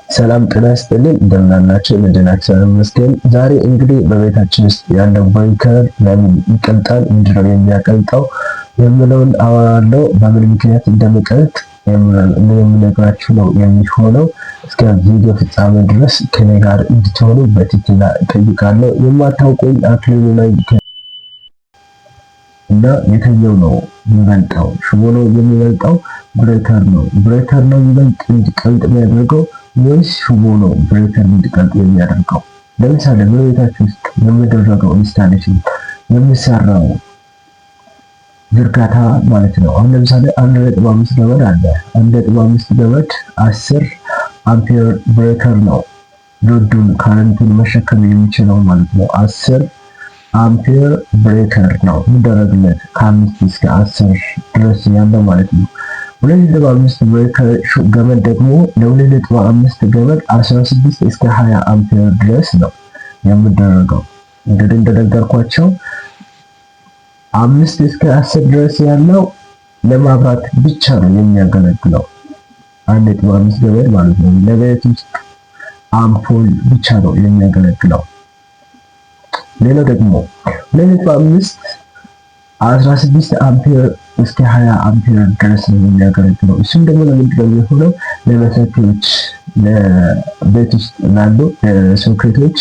ሰላም ጤና ይስጥልኝ እንደምን አላችሁ? መድናችሁ ይመስገን። ዛሬ እንግዲህ በቤታችን ውስጥ ያለው ብሬከር ለምን ይቀልጣል፣ ምንድነው የሚያቀልጠው የምለውን አወራለሁ። በምን ምክንያት እንደሚቀልጥ የምነግራችሁ ነው የሚሆነው። እስከ ቪዲዮ ፍጻሜ ድረስ ከኔ ጋር እንድትሆኑ በትህትና እጠይቃለሁ። የማታውቁኝ አክሊሉ ላይ እና የትኛው ነው የሚበልጠው? ሽቦ ነው የሚበልጠው? ብሬከር ነው የሚበልጥ እንዲቀልጥ የሚያደርገው ወይስ ሽቦ ነው ብሬከር እንዲቀልጥ የሚያደርገው? ለምሳሌ በቤታችሁ ውስጥ የሚደረገው ኢንስታሌሽን የሚሰራው ዝርጋታ ማለት ነው። አሁን ለምሳሌ 1.5 ገመድ አለ። 1.5 ገመድ 10 አምፔር ብሬከር ነው ሎዱን ካረንቱን መሸከም የሚችለው ማለት ነው። 10 አምፔር ብሬከር ነው የሚደረግለት ከ5 እስከ 10 ድረስ ያለው ማለት ነው። 2.5 ብሬከር ገመድ ደግሞ ለ2.5 ገመድ 16 እስከ 20 አምፔር ድረስ ነው የሚደረገው። እንግዲህ እንደነገርኳቸው 5 እስከ 10 ድረስ ያለው ለማብራት ብቻ ነው የሚያገለግለው። 1.5 ገመድ ማለት ነው ለቤት ውስጥ አምፖል ብቻ ነው የሚያገለግለው። ሌላው ደግሞ 2.5 16 አምፔር እስከ 20 አምፔር ድረስ ነው የሚያገለግለው። እሱም ደግሞ ለምንድነው የሚሆነው? ለመሰኪዎች፣ ለቤት ውስጥ ላሉ ሶኬቶች፣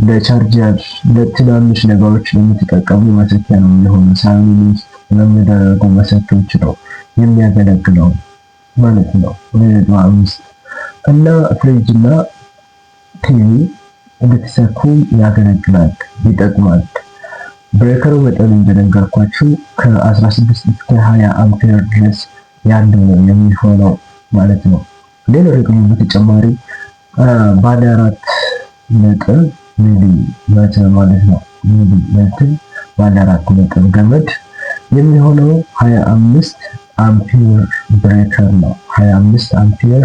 ለቻርጀር፣ ለትናንሽ ነገሮች የምትጠቀሙ መሰኪያ ነው የሚሆነው። ሳሎን ውስጥ ለሚደረጉ መሰኪዎች ነው የሚያገለግለው ማለት ነው። 2.5 እና ፍሪጅ እና ቲቪ እንድትሰኩ ያገለግላል፣ ይጠቅማል። ብሬከሩ መጠን እንደነገርኳችሁ ከ16 እስከ 20 አምፔር ድረስ ያለው ነው የሚሆነው ማለት ነው። ሌላው ደግሞ በተጨማሪ ባለ 4 ነጥብ ሚሊ ሜትር ማለት ነው። ሚሊ ሜትር ባለ 4 ነጥብ ገመድ የሚሆነው 25 አምፔር ብሬከር ነው። 25 አምፔር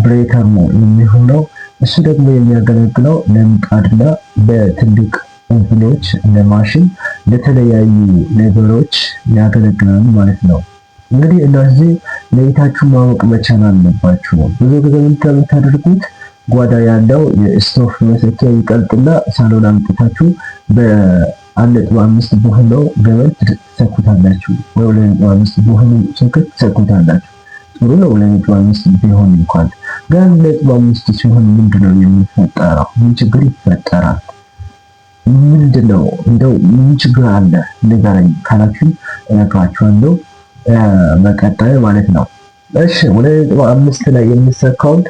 ብሬከር ነው የሚሆነው። እሱ ደግሞ የሚያገለግለው ለምጣድና በትልቅ ኦቭኖች፣ ለማሽን፣ ለተለያዩ ነገሮች ያገለግላል ማለት ነው። እንግዲህ እነዚህ ለይታችሁ ማወቅ መቻል አለባችሁ። ብዙ ጊዜ የምታደርጉት ጓዳ ያለው የስቶፍ መሰኪያ ይቀልጥና ሳሎን አምጥታችሁ በ1.5 በሆነው ገመድ ትሰኩታላችሁ፣ ወይ 2.5 በሆነው ሶኬት ትሰኩታላችሁ። ጥሩ ነው 2.5 ቢሆን እንኳን ግን 2.5 ሲሆን ምንድነው የሚፈጠረው? ምን ችግር ይፈጠራል? ምንድነው እንደው ምን ችግር አለ ንገረኝ ካላችሁ እነግራችኋለሁ በቀጣይ ማለት ነው። እሺ 2.5 ላይ የሚሰካውን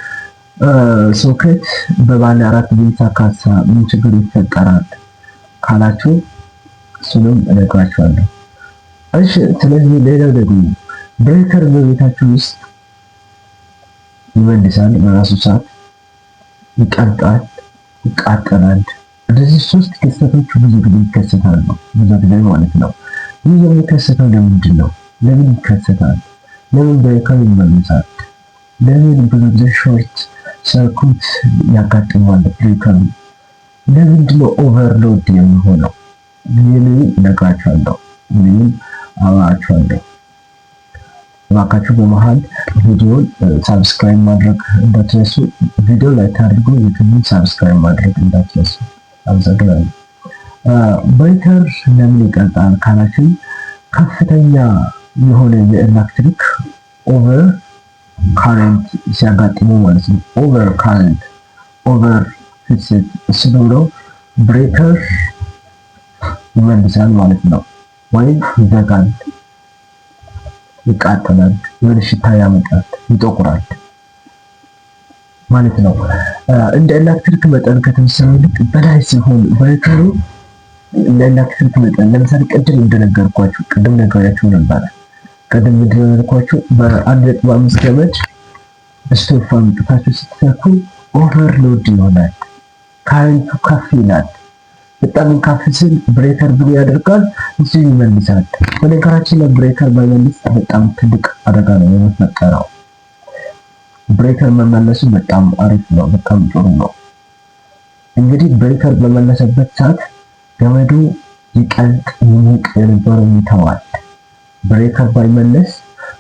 ሶኬት በባለ 4 ቢንሳካሳ ምን ችግር ይፈጠራል ካላችሁ እሱንም እነግራችኋለሁ። እሺ ስለዚህ ሌላው ደግሞ ብሬከር በቤታችሁ ውስጥ ይመልሳል፣ በራሱ ሰዓት ይቀልጣል፣ ይቃጠላል። እንደዚህ 3 ክስተቶች ብዙ ጊዜ ይከሰታሉ፣ ብዙ ጊዜ ማለት ነው። ይህ የሚከሰተው ለምንድን ነው? ለምን ይከሰታል? ለምን ብሬከር ይመልሳል? ለምን ብዙ ጊዜ ሾርት ሰርኩት ያጋጥማል ብሬከሩ? ለምንድን ነው ኦቨርሎድ የሚሆነው? ይህንን እነግራችኋለሁ፣ ይህንን አወራችኋለሁ። እባካችሁ በመሃል ቪዲዮን ሳብስክራይብ ማድረግ እንዳትረሱ። ቪዲዮ ላይ ታድርጉ፣ ዩቲዩብን ሳብስክራይብ ማድረግ እንዳትረሱ። አመሰግናለሁ። ብሬከር ለምን ይቀልጣል ካላችሁ ከፍተኛ የሆነ የኤሌክትሪክ ኦቨር ካረንት ሲያጋጥመው ማለት ነው። ኦቨር ካረንት፣ ኦቨር ፍሰት ሲኖር ብሬከር ይመልሳል ማለት ነው፣ ወይም ይዘጋል፣ ይቃጠላል፣ የሆነ ሽታ ያመጣል፣ ይጠቁራል ማለት ነው። እንደ ኤሌክትሪክ መጠን ከተወሰነ ልክ በላይ ሲሆን ብሬከሩ ለኤሌክትሪክ መጠን ለምሳሌ ቅድም እንደነገርኳችሁ በ1.5 ገመድ ስቶፍ አምጥታችሁ ስትሰኩ ኦቨርሎድ ይሆናል፣ ካረንቱ ከፍ ይላል። በጣም ከፍ ሲል ብሬከር ብሎ ያደርጋል፣ እሱ ይመልሳል። በነገራችን ላይ ብሬከር ባይመልስ በጣም ትልቅ አደጋ ነው የሚፈጠረው። ብሬከር መመለሱ በጣም አሪፍ ነው፣ በጣም ጥሩ ነው። እንግዲህ ብሬከር በመለሰበት ሰዓት ገመዱ ይቀልጥ፣ ይሞቅ የነበረው ይተዋል። ብሬከር ባይመለስ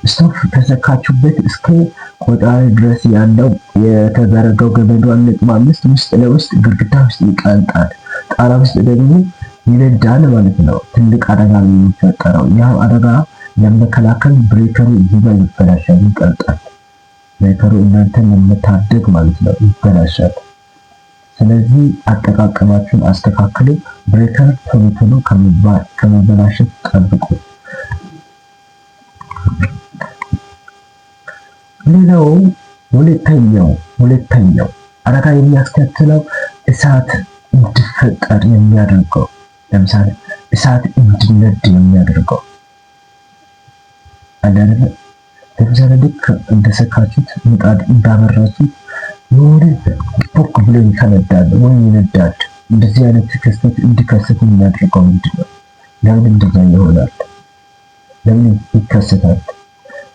ስቶቭ ከሰካችሁበት እስከ ቆጣሪ ድረስ ያለው የተዘረጋው ገመዱ 1.5 ውስጥ ለውስጥ ግድግዳ ውስጥ ይቀልጣል፣ ጣራ ውስጥ ደግሞ ይነዳል ማለት ነው። ትልቅ አደጋ ነው የሚፈጠረው። ያ አደጋ ለመከላከል ብሬከሩ እዚህ ጋር ይበላሻል፣ ይቀልጣል። ብሬከሩ እናንተን ለመታደግ ማለት ነው ይበላሻል። ስለዚህ አጠቃቀማችሁን አስተካክሉ። ብሬከር ቶሎ ቶሎ ከመበላሸት ጠብቁ። ሌላው ሁለተኛው አደጋ የሚያስከትለው እሳት እንዲፈጠር የሚያደርገው ለምሳሌ እሳት እንዲነድ የሚያደርገው አይደለ? ለምሳሌ ልክ እንደሰካችሁት ምጣድ እንዳበራችሁት የሆነ ፖክ ብሎ ይፈነዳል ወይ ይነዳል። እንደዚህ አይነት ክስተት እንዲከሰት የሚያደርገው ምንድን ነው? ለምን እንደዛ ይሆናል? ለምን ይከሰታል?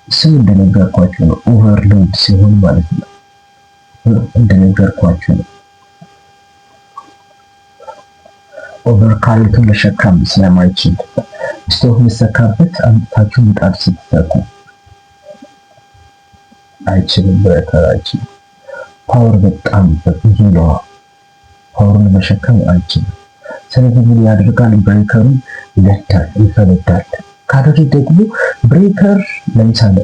እሱም እንደነገርኳችሁ ነው። ኦቨርሎድ ሲሆን ማለት ነው። እንደነገርኳችሁ ነው። ኦቨርካሪንግን መሸከም ስለማይችል ስቶቭ የሚሰካበት አምጥታችሁ ምጣድ ስትሰኩ አይችልም። ብሬከር አይችልም። ፓወር በጣም ብዙ ነው። ፓወርን መሸከም አይችልም። ስለዚህ ምን ያደርጋል? ብሬከሩ ይነዳል፣ ይፈነዳል። ካደረገ ደግሞ ብሬከር ለምሳሌ